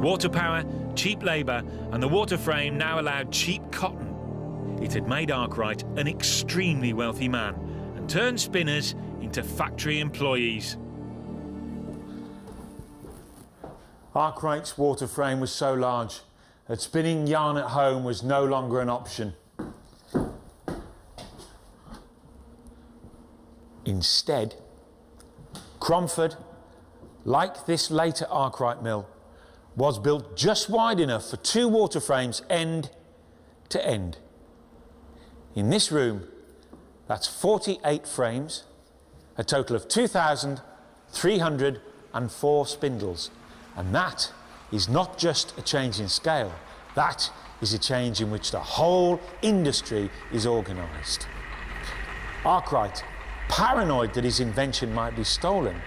Water power, cheap labour, and the water frame now allowed cheap cotton. It had made Arkwright an extremely wealthy man and turned spinners into factory employees. Arkwright's water frame was so large that spinning yarn at home was no longer an option. Instead, Cromford, like this later Arkwright mill, was built just wide enough for 2 water frames end to end. In this room, that's 48 frames, a total of 2,304 spindles. And that is not just a change in scale, that is a change in which the whole industry is organised. Arkwright, paranoid that his invention might be stolen,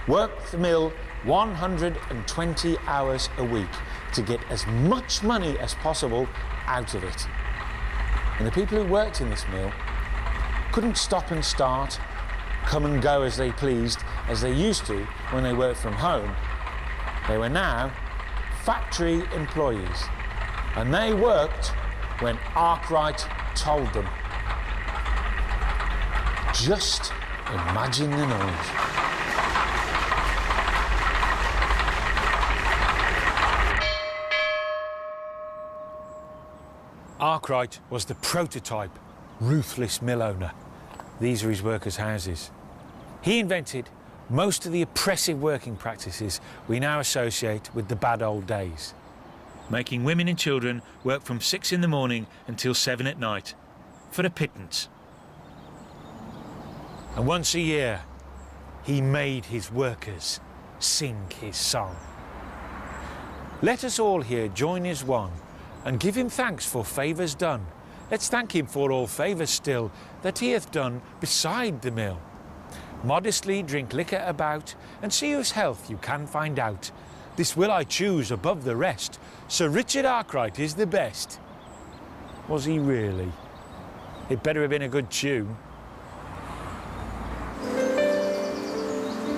worked the mill 120 hours a week to get as much money as possible out of it. And the people who worked in this mill couldn't stop and start, come and go as they pleased, as they used to when they worked from home. They were now factory employees, and they worked when Arkwright told them. Just imagine the noise. Arkwright was the prototype ruthless mill owner. These are his workers' houses. He invented most of the oppressive working practices we now associate with the bad old days. Making women and children work from 6 in the morning until 7 at night for a pittance. And once a year, he made his workers sing his song. Let us all here join as one and give him thanks for favours done. Let's thank him for all favours still that he hath done beside the mill. Modestly drink liquor about, and see whose health you can find out. This will I choose above the rest. Sir Richard Arkwright is the best. Was he really? It better have been a good tune.